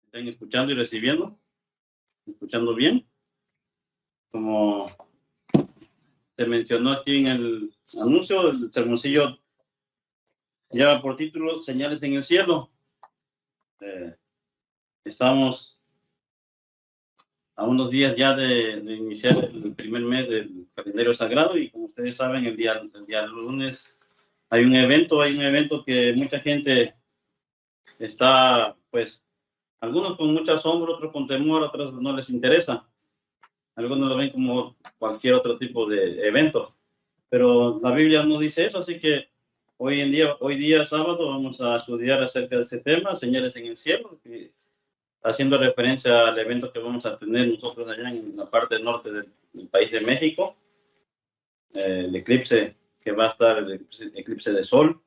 estén escuchando y recibiendo, escuchando bien. Como se mencionó aquí en el anuncio, el sermoncillo lleva por título Señales en el cielo. Estamos a unos días ya de iniciar el primer mes del calendario sagrado y como ustedes saben, el día lunes hay un evento que mucha gente está, pues, algunos con mucho asombro, otros con temor, otros no les interesa. Algunos lo ven como cualquier otro tipo de evento, pero la Biblia no dice eso, así que hoy día sábado, vamos a estudiar acerca de ese tema, señales en el cielo, haciendo referencia al evento que vamos a tener nosotros allá en la parte norte del país de México, el eclipse que va a estar, el eclipse de sol.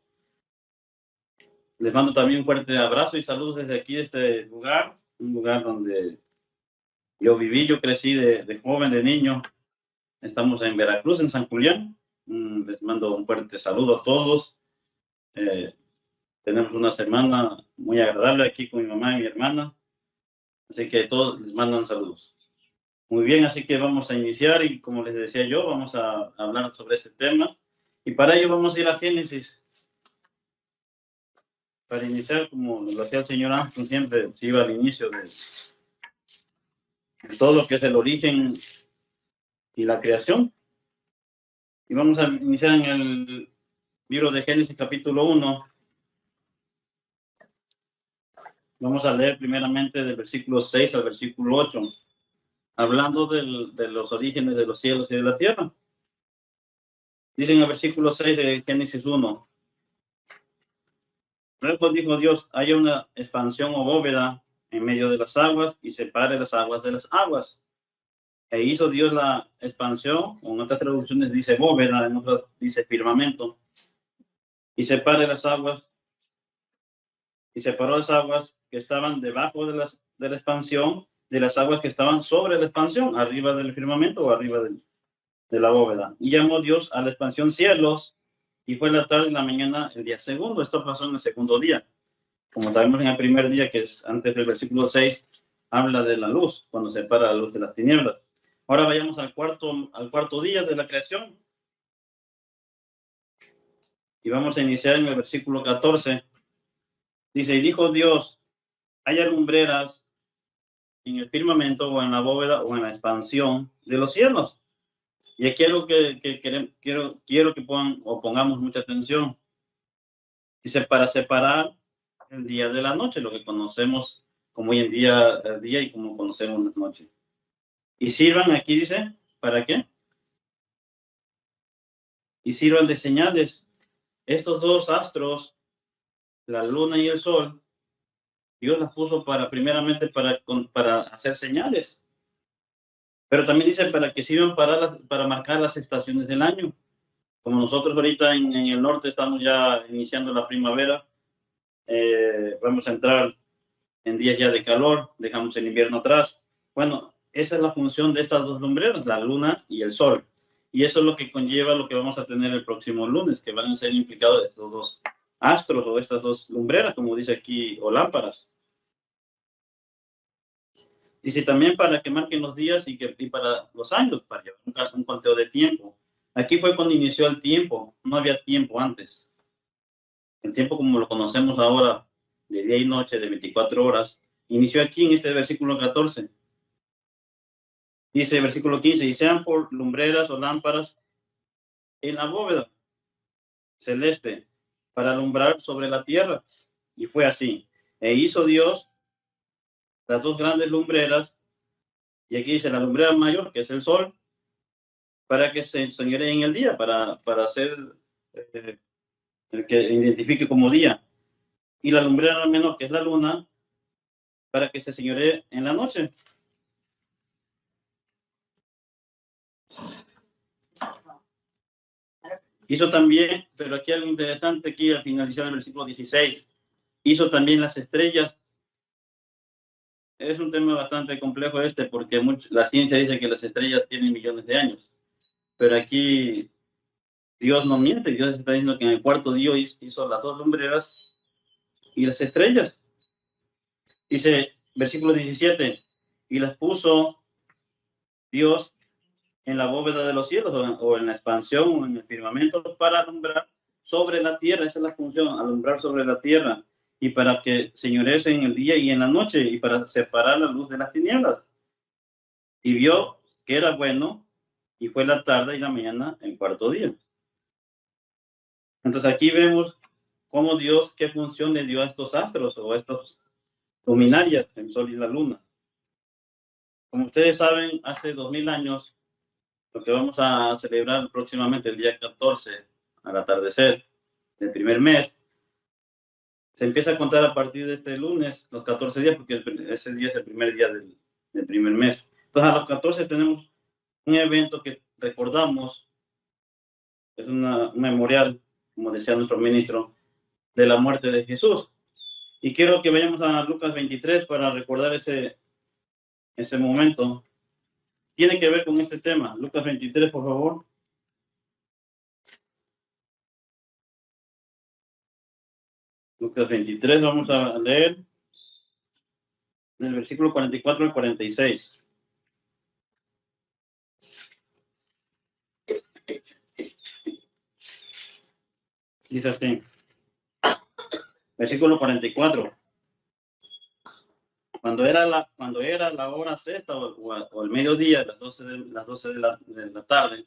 Les mando también un fuerte abrazo y saludos desde aquí, de este lugar, un lugar donde yo viví, yo crecí de joven, de niño. Estamos en Veracruz, en San Julián. Les mando un fuerte saludo a todos. Tenemos una semana muy agradable aquí con mi mamá y mi hermana. Así que todos les mandan saludos. Muy bien, así que vamos a iniciar y como les decía yo, vamos a hablar sobre este tema. Y para ello vamos a ir a Génesis. Para iniciar, como lo hacía el señor Armstrong, siempre se iba al inicio de todo lo que es el origen y la creación. Y vamos a iniciar en el libro de Génesis capítulo 1. Vamos a leer primeramente del versículo 6 al versículo 8, hablando de los orígenes de los cielos y de la tierra. Dice en el versículo 6 de Génesis 1, luego dijo Dios, haya una expansión o bóveda en medio de las aguas y separe las aguas de las aguas. E hizo Dios la expansión, o en otras traducciones dice bóveda, en otras dice firmamento, y separe las aguas, y separó las aguas que estaban debajo de la expansión de las aguas que estaban sobre la expansión, arriba del firmamento o arriba de la bóveda. Y llamó Dios a la expansión cielos, y fue la tarde y la mañana el día segundo. Esto pasó en el segundo día. Como sabemos, en el primer día, que es antes del versículo 6, habla de la luz, cuando separa la luz de las tinieblas. Ahora vayamos al cuarto día de la creación. Y vamos a iniciar en el versículo 14. Dice, y dijo Dios, haya lumbreras en el firmamento o en la bóveda o en la expansión de los cielos. Y aquí algo que quiero que pongamos mucha atención. Dice, para separar el día de la noche, lo que conocemos como hoy en día el día y como conocemos la noche. Y sirvan, aquí dice, ¿para qué? Y sirvan de señales. Estos dos astros, la luna y el sol, Dios las puso primeramente para hacer señales. Pero también dice para que sirvan para marcar las estaciones del año. Como nosotros ahorita en el norte estamos ya iniciando la primavera, vamos a entrar en días ya de calor, dejamos el invierno atrás. Bueno, esa es la función de estas dos lumbreras, la luna y el sol. Y eso es lo que conlleva lo que vamos a tener el próximo lunes, que van a ser implicados estos dos astros o estas dos lumbreras, como dice aquí, o lámparas. Dice también para que marquen los días y para los años, para llevar un conteo de tiempo. Aquí fue cuando inició el tiempo, no había tiempo antes. El tiempo como lo conocemos ahora, de día y noche, de 24 horas, inició aquí en este versículo 14. Dice el versículo 15, y sean por lumbreras o lámparas en la bóveda celeste para alumbrar sobre la tierra. Y fue así. E hizo Dios las dos grandes lumbreras, y aquí dice la lumbrera mayor, que es el sol, para que se señoree en el día, para hacer el que identifique como día. Y la lumbrera menor, que es la luna, para que se señoree en la noche. Hizo también, pero aquí algo interesante, aquí al finalizar el versículo 16, hizo también las estrellas. Es un tema bastante complejo porque la ciencia dice que las estrellas tienen millones de años, pero aquí Dios no miente, Dios está diciendo que en el cuarto día hizo las dos lumbreras y las estrellas. Dice, versículo 17, y las puso Dios en la bóveda de los cielos o en la expansión o en el firmamento para alumbrar sobre la tierra. Esa es la función, alumbrar sobre la tierra, y para que señorece en el día y en la noche, y para separar la luz de las tinieblas. Y vio que era bueno, y fue la tarde y la mañana el cuarto día. Entonces aquí vemos cómo Dios, qué función le dio a estos astros o a estos luminarias, el sol y la luna. Como ustedes saben, hace 2000 años, lo que vamos a celebrar próximamente el día 14, al atardecer del primer mes, se empieza a contar a partir de este lunes, los 14 días, porque ese día es el primer día del primer mes. Entonces, a los 14 tenemos un evento que recordamos, es un memorial, como decía nuestro ministro, de la muerte de Jesús. Y quiero que vayamos a Lucas 23 para recordar ese momento. Tiene que ver con este tema. Lucas 23, por favor. Lucas 23, vamos a leer del versículo 44 al 46. Dice así, versículo 44. Cuando era la hora sexta o el mediodía, las 12 de la tarde,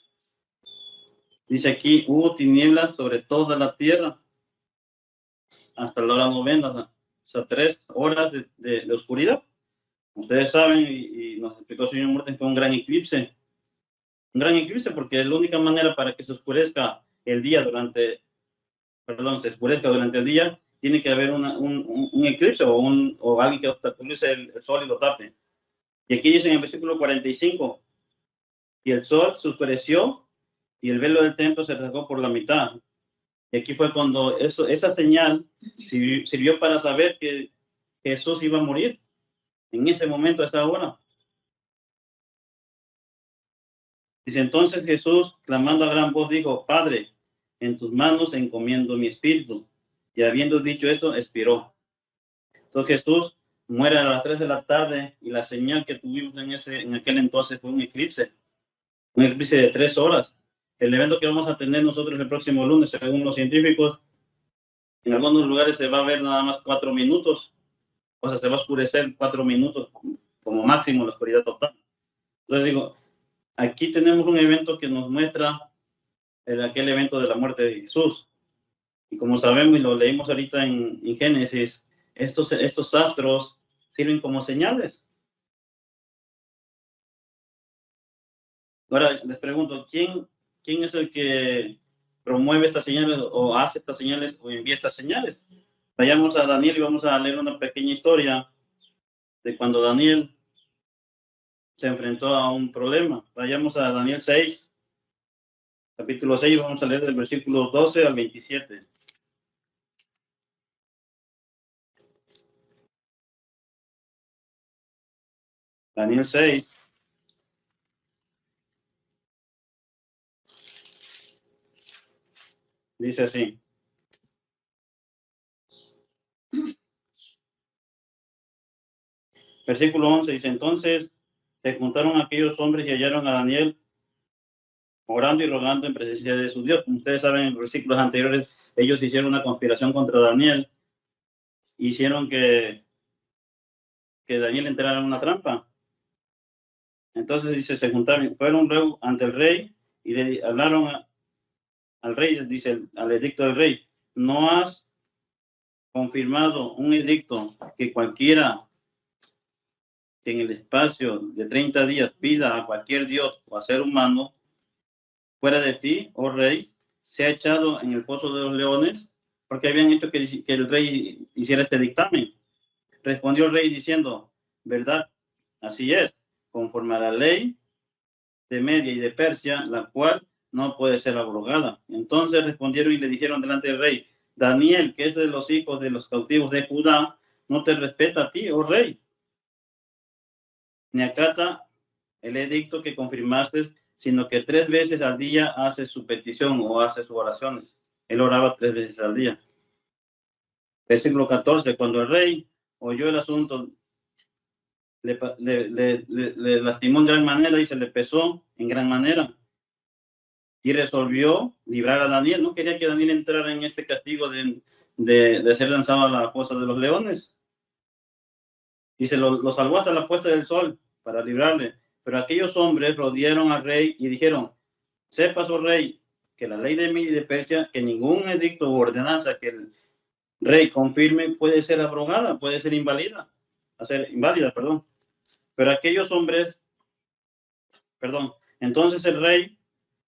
dice aquí, hubo tinieblas sobre toda la tierra hasta la hora novena, o sea, 3 horas de oscuridad. Ustedes saben, y nos explicó el señor Morten, que un gran eclipse porque es la única manera para que se oscurezca el día se oscurezca durante el día, tiene que haber un eclipse o alguien que obstaculice el sol y lo tape. Y aquí dice en el versículo 45, y el sol se oscureció y el velo del templo se rasgó por la mitad. Y aquí fue cuando esa señal sirvió para saber que Jesús iba a morir en ese momento, a esa hora. Dice, entonces Jesús, clamando a gran voz, dijo, Padre, en tus manos encomiendo mi espíritu. Y habiendo dicho esto, expiró. Entonces Jesús muere a las 3 de la tarde, y la señal que tuvimos en aquel entonces fue un eclipse de 3 horas. El evento que vamos a tener nosotros el próximo lunes, según los científicos, en algunos lugares se va a ver nada más 4 minutos, o sea, se va a oscurecer 4 minutos como máximo la oscuridad total. Entonces digo, aquí tenemos un evento que nos muestra aquel evento de la muerte de Jesús. Y como sabemos y lo leímos ahorita en Génesis, estos astros sirven como señales. Ahora les pregunto, ¿quién es el que promueve estas señales o hace estas señales o envía estas señales? Vayamos a Daniel y vamos a leer una pequeña historia de cuando Daniel se enfrentó a un problema. Vayamos a Daniel 6, capítulo 6, vamos a leer del versículo 12 al 27. Daniel 6. Dice así. Versículo 11 dice, entonces se juntaron aquellos hombres y hallaron a Daniel orando y rogando en presencia de su Dios. Como ustedes saben, en los versículos anteriores, ellos hicieron una conspiración contra Daniel. Hicieron que Daniel entrara en una trampa. Entonces dice, se juntaron, fueron luego ante el rey y le hablaron al rey, dice, al edicto del rey, ¿no has confirmado un edicto que cualquiera que en el espacio de 30 días pida a cualquier dios o a ser humano fuera de ti, oh rey, sea echado en el foso de los leones? Porque habían hecho que el rey hiciera este dictamen. Respondió el rey diciendo, verdad, así es, conforme a la ley de Media y de Persia, la cual no puede ser abrogada. Entonces respondieron y le dijeron delante del rey, Daniel, que es de los hijos de los cautivos de Judá, no te respeta a ti, oh rey, ni acata el edicto que confirmaste, sino que 3 veces al día hace su petición o hace sus oraciones. Él oraba 3 veces al día. Versículo 14, cuando el rey oyó el asunto le lastimó en gran manera y se le pesó en gran manera. Y resolvió librar a Daniel. No quería que Daniel entrara en este castigo de ser lanzado a la fosa de los leones. Y se lo salvó hasta la puesta del sol para librarle. Pero aquellos hombres rodearon al rey y dijeron: sepas, oh rey, que la ley de Media y de Persia, que ningún edicto o ordenanza que el rey confirme puede ser abrogada, puede ser inválida, perdón. Pero aquellos hombres, perdón, entonces el rey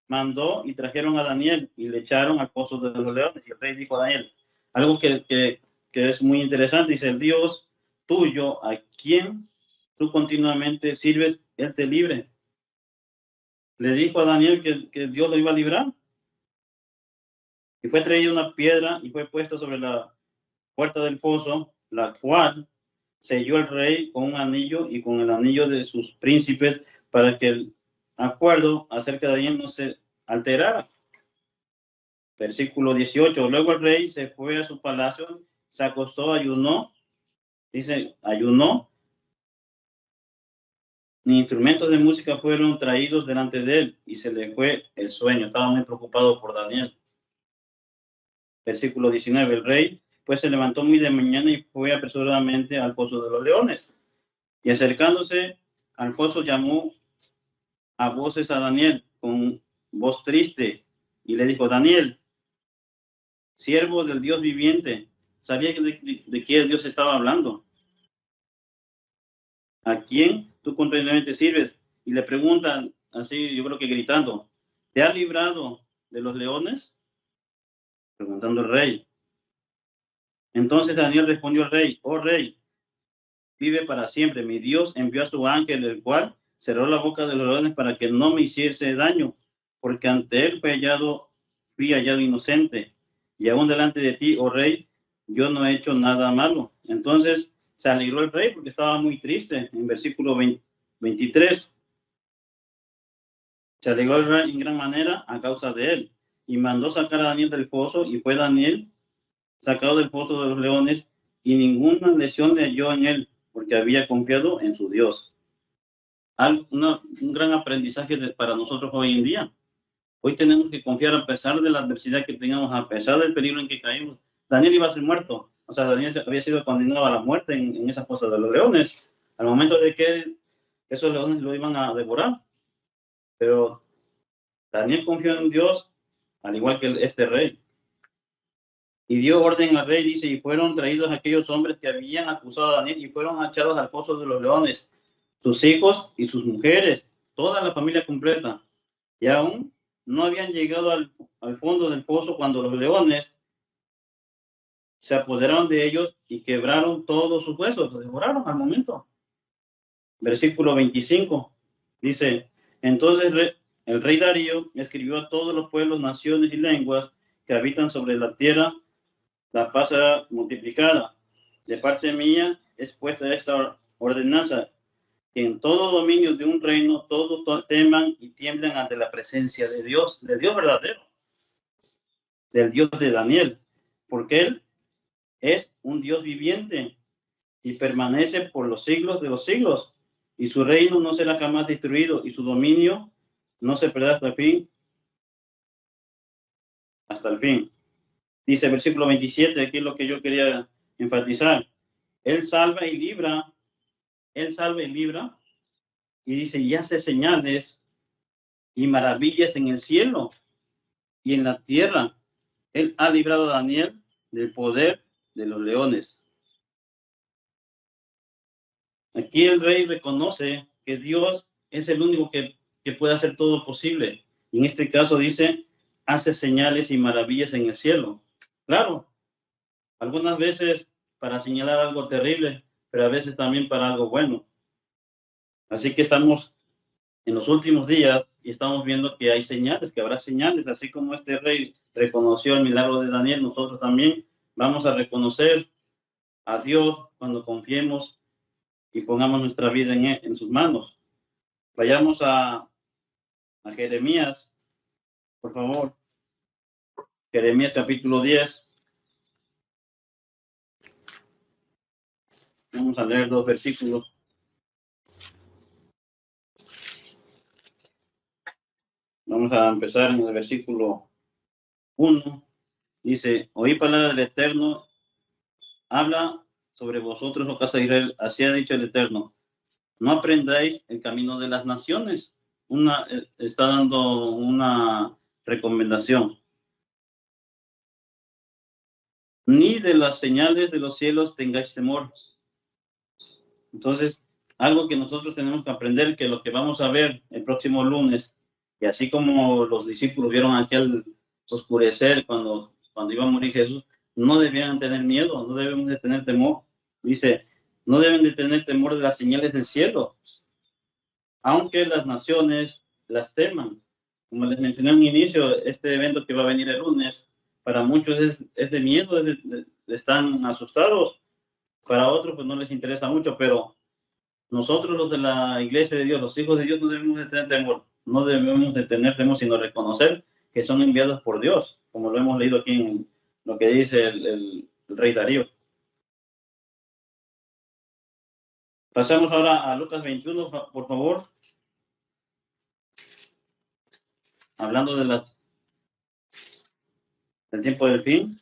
mandó y trajeron a Daniel y le echaron al pozo de los leones. Y el rey dijo a Daniel algo que es muy interesante. Dice: el Dios tuyo, a quien tú continuamente sirves, él te libre. Le dijo a Daniel que Dios lo iba a librar. Y fue traída una piedra y fue puesta sobre la puerta del foso, la cual selló el rey con un anillo y con el anillo de sus príncipes, para que el acuerdo acerca de Daniel no se alterara. Versículo 18. Luego el rey se fue a su palacio, se acostó, ayunó, dice, ayunó, ni instrumentos de música fueron traídos delante de él, y se le fue el sueño. Estaba muy preocupado por Daniel. Versículo 19. El rey pues se levantó muy de mañana y fue apresuradamente al foso de los leones. Y acercándose al foso llamó a voces a Daniel con voz triste y le dijo: Daniel, siervo del Dios viviente. Sabía de qué Dios estaba hablando. ¿A quién tú continuamente sirves? Y le preguntan así, yo creo que gritando: ¿te ha librado de los leones? Preguntando el rey. Entonces Daniel respondió al rey: oh rey, vive para siempre. Mi Dios envió a su ángel, el cual cerró la boca de los leones para que no me hiciese daño, porque ante él fui hallado inocente. Y aún delante de ti, oh rey, yo no he hecho nada malo. Entonces se alegró el rey porque estaba muy triste. En versículo 23, se alegró el rey en gran manera a causa de él, y mandó sacar a Daniel del foso, y fue Daniel sacado del foso de los leones, y ninguna lesión le halló en él, porque había confiado en su Dios. Un gran aprendizaje para nosotros hoy en día. Hoy tenemos que confiar a pesar de la adversidad que tengamos, a pesar del peligro en que caímos. Daniel iba a ser muerto. O sea, Daniel había sido condenado a la muerte en esa fosa de los leones, al momento de que esos leones lo iban a devorar. Pero Daniel confió en Dios, al igual que este rey. Y dio orden al rey, dice, y fueron traídos aquellos hombres que habían acusado a Daniel y fueron echados al foso de los leones, sus hijos y sus mujeres, toda la familia completa. Y aún no habían llegado al fondo del pozo cuando los leones se apoderaron de ellos y quebraron todos sus huesos, los devoraron al momento. Versículo 25 dice: entonces el rey Darío escribió a todos los pueblos, naciones y lenguas que habitan sobre la tierra la paz será multiplicada. De parte mía es puesta esta ordenanza, que en todo dominio de un reino todos teman y tiemblan ante la presencia de Dios verdadero, del Dios de Daniel, porque él es un Dios viviente y permanece por los siglos de los siglos, y su reino no será jamás destruido, y su dominio no se perderá hasta el fin. Dice el versículo 27, aquí es lo que yo quería enfatizar: él salva y libra, y dice, y hace señales y maravillas en el cielo y en la tierra. Él ha librado a Daniel del poder de los leones. Aquí el rey reconoce que Dios es el único que puede hacer todo posible. Y en este caso dice, hace señales y maravillas en el cielo. Claro, algunas veces para señalar algo terrible, pero a veces también para algo bueno. Así que estamos en los últimos días y estamos viendo que hay señales, que habrá señales, así como este rey reconoció el milagro de Daniel, nosotros también vamos a reconocer a Dios cuando confiemos y pongamos nuestra vida en sus manos. Vayamos a Jeremías, por favor. Jeremías capítulo 10. Vamos a leer 2 versículos. Vamos a empezar en el versículo 1. Dice, oí palabra del Eterno, habla sobre vosotros, oh casa de Israel, así ha dicho el Eterno, no aprendáis el camino de las naciones. Está dando una recomendación. Ni de las señales de los cielos tengáis temor. Entonces, algo que nosotros tenemos que aprender, que lo que vamos a ver el próximo lunes, y así como los discípulos vieron aquel oscurecer cuando iba a morir Jesús, no debían tener miedo, no debemos de tener temor. Dice, no deben de tener temor de las señales del cielo, aunque las naciones las teman. Como les mencioné en un inicio, este evento que va a venir el lunes, para muchos es de miedo, están asustados, para otros pues no les interesa mucho, pero nosotros los de la iglesia de Dios, los hijos de Dios, no debemos de tener temor, no debemos de tener temor, sino reconocer que son enviados por Dios, como lo hemos leído aquí en lo que dice el rey Darío. Pasamos ahora a Lucas 21, por favor. Hablando del tiempo del fin,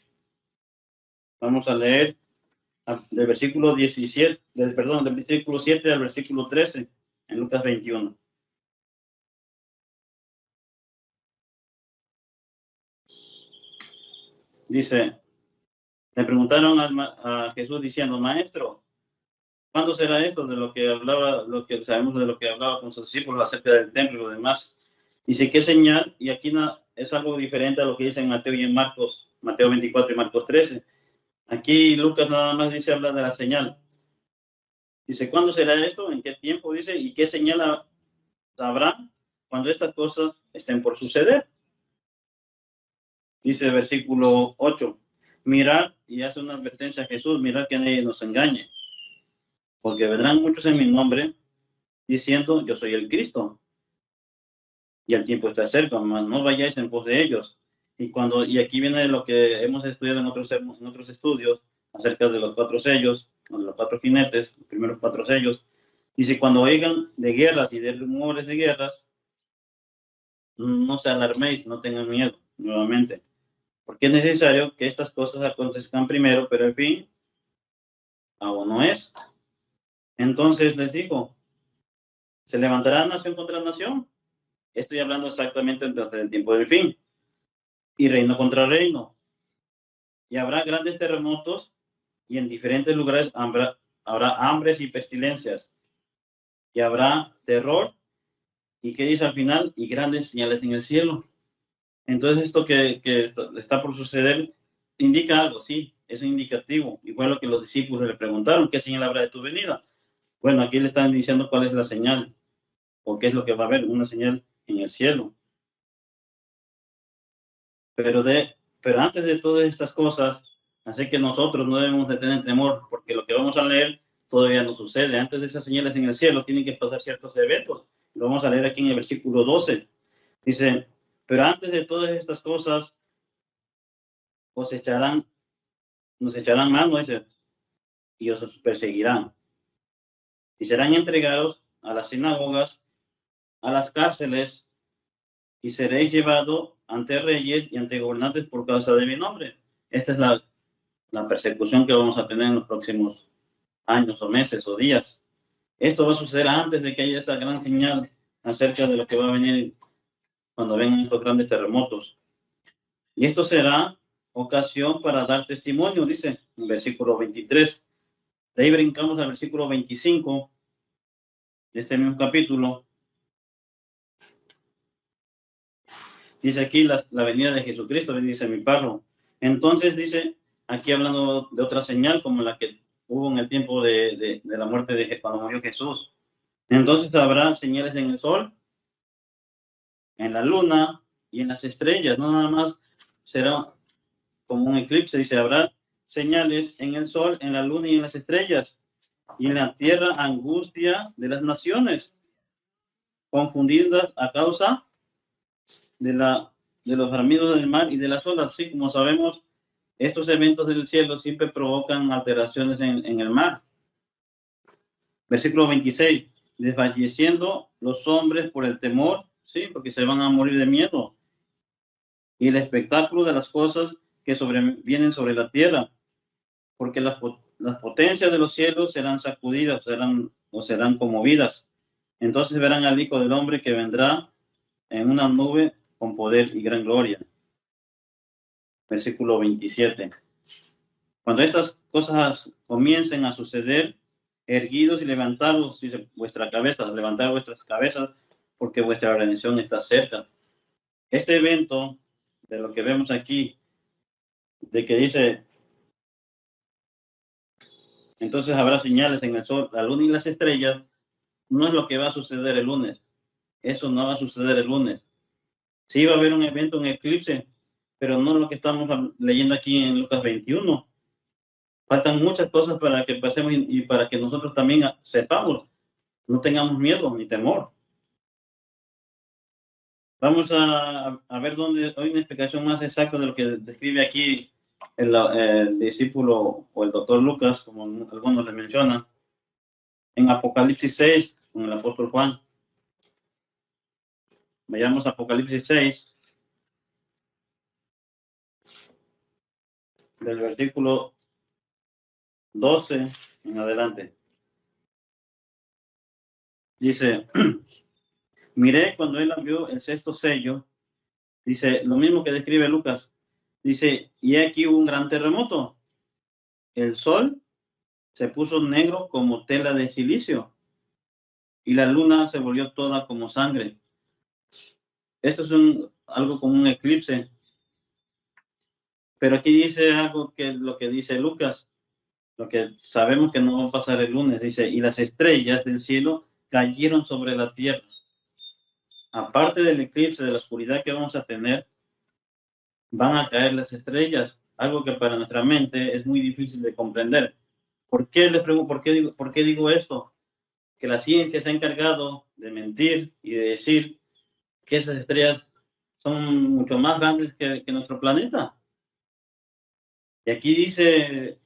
vamos a leer del versículo 17, del versículo 7 al versículo 13, en Lucas 21. Dice, le preguntaron a Jesús diciendo, Maestro, ¿cuándo será esto de lo que hablaba, lo que sabemos de lo que hablaba con sus discípulos acerca del templo y lo demás? Dice, ¿qué señal? Y aquí es algo diferente a lo que dice en Mateo y en Marcos, Mateo 24 y Marcos 13. Aquí Lucas nada más dice, habla de la señal. Dice, ¿cuándo será esto? ¿En qué tiempo? Dice, ¿y qué señal habrá cuando estas cosas estén por suceder? Dice el versículo 8, mirad, y hace una advertencia a Jesús, mirad que nadie nos engañe, porque vendrán muchos en mi nombre, diciendo, yo soy el Cristo, y el tiempo está cerca, mas no vayáis en pos de ellos. Y aquí viene lo que hemos estudiado en otros estudios, acerca de los 4 sellos, de los 4 jinetes, los primeros 4 sellos. Dice, cuando oigan de guerras y de rumores de guerras, no se alarméis, no tengan miedo, nuevamente. Porque es necesario que estas cosas acontezcan primero, pero el fin aún no es. Entonces les digo, se levantará nación contra nación. Estoy hablando exactamente desde el tiempo del fin. Y reino contra reino. Y habrá grandes terremotos y en diferentes lugares habrá hambres y pestilencias. Y habrá terror. ¿Y qué dice al final? Y grandes señales en el cielo. Entonces esto que está por suceder indica algo, sí, es un indicativo. Y fue lo que los discípulos le preguntaron, ¿qué señal habrá de tu venida? Bueno, aquí le están diciendo cuál es la señal, o qué es lo que va a haber, una señal en el cielo. Pero antes de todas estas cosas, así que nosotros no debemos de tener temor, porque lo que vamos a leer todavía no sucede. Antes de esas señales en el cielo tienen que pasar ciertos eventos. Lo vamos a leer aquí en el versículo 12. Dice, pero antes de todas estas cosas nos echarán mano, dice, y os perseguirán. Y serán entregados a las sinagogas, a las cárceles, y seréis llevados ante reyes y ante gobernantes por causa de mi nombre. Esta es la persecución que vamos a tener en los próximos años o meses o días. Esto va a suceder antes de que haya esa gran señal acerca de lo que va a venir cuando vengan estos grandes terremotos. Y esto será ocasión para dar testimonio, dice en el versículo 23. De ahí brincamos al versículo 25 de este mismo capítulo. Dice aquí la venida de Jesucristo, dice mi párroco. Entonces dice, aquí hablando de otra señal como la que hubo en el tiempo de la muerte de cuando murió Jesús. Entonces habrá señales en el sol, en la luna y en las estrellas. No nada más será como un eclipse, dice, habrá señales en el sol, en la luna y en las estrellas. Y en la tierra angustia de las naciones, confundidas a causa de los bramidos del mar y de las olas. Así como sabemos, estos eventos del cielo siempre provocan alteraciones en el mar. Versículo 26. Desfalleciendo los hombres por el temor sí, porque se van a morir de miedo. Y el espectáculo de las cosas que vienen sobre la tierra, porque las potencias de los cielos serán sacudidas, serán conmovidas. Entonces verán al Hijo del Hombre que vendrá en una nube con poder y gran gloria. Versículo 27. Cuando estas cosas comiencen a suceder, erguidos y levantados, dice, vuestra cabeza, levantar vuestras cabezas, porque vuestra redención está cerca. Este evento, de lo que vemos aquí, de que dice, entonces habrá señales en el sol, la luna y las estrellas, no es lo que va a suceder el lunes. Eso no va a suceder el lunes. Sí va a haber un evento, un eclipse, pero no lo que estamos leyendo aquí en Lucas 21. Faltan muchas cosas para que pasemos y para que nosotros también sepamos, no tengamos miedo ni temor. Vamos a ver dónde hay una explicación más exacta de lo que describe aquí el discípulo o el doctor Lucas, como algunos le mencionan, en Apocalipsis 6, con el apóstol Juan. Vayamos a Apocalipsis 6, del versículo 12 en adelante. Dice, miré cuando él abrió el sexto sello, dice, lo mismo que describe Lucas, dice, y aquí hubo un gran terremoto. El sol se puso negro como tela de silicio y la luna se volvió toda como sangre. Esto es algo como un eclipse. Pero aquí dice algo que lo que dice Lucas, lo que sabemos que no va a pasar el lunes. Dice, y las estrellas del cielo cayeron sobre la tierra. Aparte del eclipse, de la oscuridad que vamos a tener, van a caer las estrellas. Algo que para nuestra mente es muy difícil de comprender. ¿Por qué les pregunto, por qué digo esto? Que la ciencia se ha encargado de mentir y de decir que esas estrellas son mucho más grandes que nuestro planeta. Y aquí dice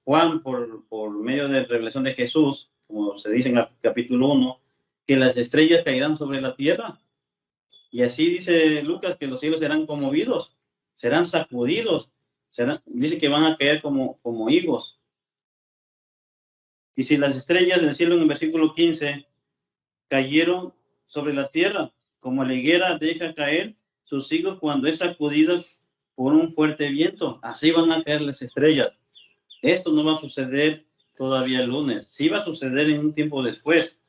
Juan, por medio de revelación de Jesús, como se dice en el capítulo 1, que las estrellas caerán sobre la tierra. Y así dice Lucas que los cielos serán conmovidos, serán sacudidos, dice que van a caer como higos. Y si las estrellas del cielo en el versículo 15 cayeron sobre la tierra, como la higuera deja caer sus higos cuando es sacudida por un fuerte viento, así van a caer las estrellas. Esto no va a suceder todavía el lunes, sí va a suceder en un tiempo después,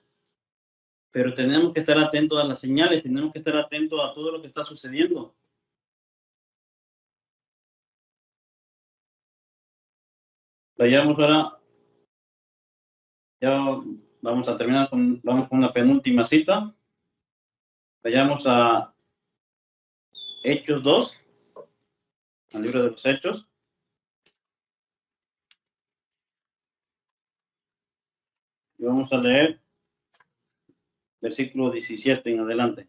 pero tenemos que estar atentos a las señales, tenemos que estar atentos a todo lo que está sucediendo. Vayamos ahora, ya vamos a terminar vamos con una penúltima cita. Vayamos a Hechos 2, al libro de los Hechos. Y vamos a leer versículo 17 en adelante.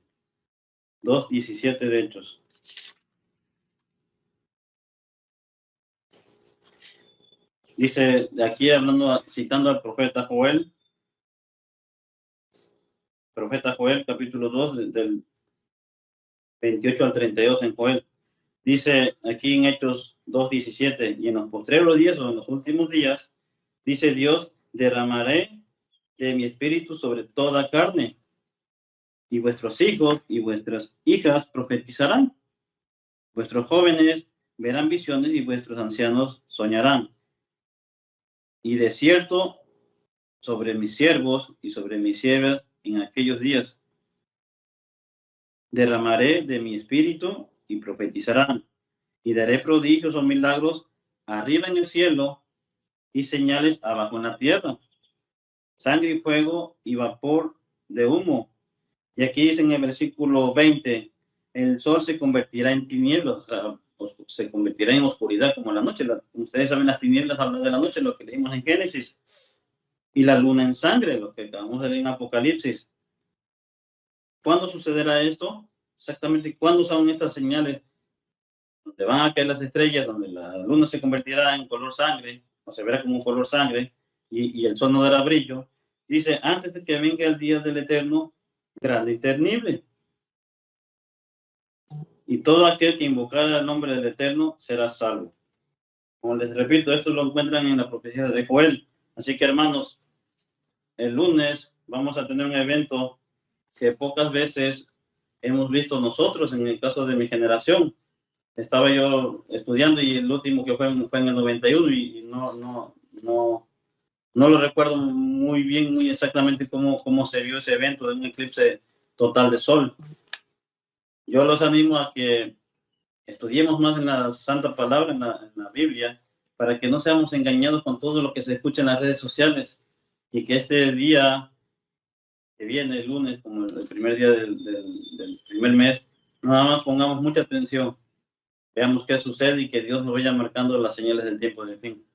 2:17 de Hechos. Dice, de aquí citando al profeta Joel, capítulo 2, del 28 al 32 en Joel. Dice aquí en Hechos 2:17, y en los postreros días o en los últimos días, dice Dios, derramaré de mi espíritu sobre toda carne, y vuestros hijos y vuestras hijas profetizarán, vuestros jóvenes verán visiones y vuestros ancianos soñarán. Y de cierto, sobre mis siervos y sobre mis siervas en aquellos días, derramaré de mi espíritu y profetizarán, y daré prodigios o milagros arriba en el cielo y señales abajo en la tierra, sangre y fuego y vapor de humo. Y aquí dice en el versículo 20, el sol se convertirá en tinieblas, o sea, se convertirá en oscuridad como la noche. Ustedes saben, las tinieblas hablan de la noche, lo que leímos en Génesis, y la luna en sangre, lo que acabamos de leer en Apocalipsis. ¿Cuándo sucederá esto? Exactamente, ¿cuándo son estas señales? Donde van a caer las estrellas, donde la luna se convertirá en color sangre, o se verá como un color sangre, y el sol no dará brillo. Dice, antes de que venga el día del Eterno, grande y temible. Y todo aquel que invocara el nombre del Eterno será salvo. Como les repito, esto lo encuentran en la profecía de Joel. Así que, hermanos, el lunes vamos a tener un evento que pocas veces hemos visto nosotros, en el caso de mi generación. Estaba yo estudiando y el último que fue en el 91 y no lo recuerdo muy bien, muy exactamente cómo se vio ese evento de un eclipse total de sol. Yo los animo a que estudiemos más en la Santa Palabra, en la Biblia, para que no seamos engañados con todo lo que se escucha en las redes sociales y que este día que viene, el lunes, como el primer día del primer mes, nada más pongamos mucha atención, veamos qué sucede y que Dios nos vaya marcando las señales del tiempo del fin.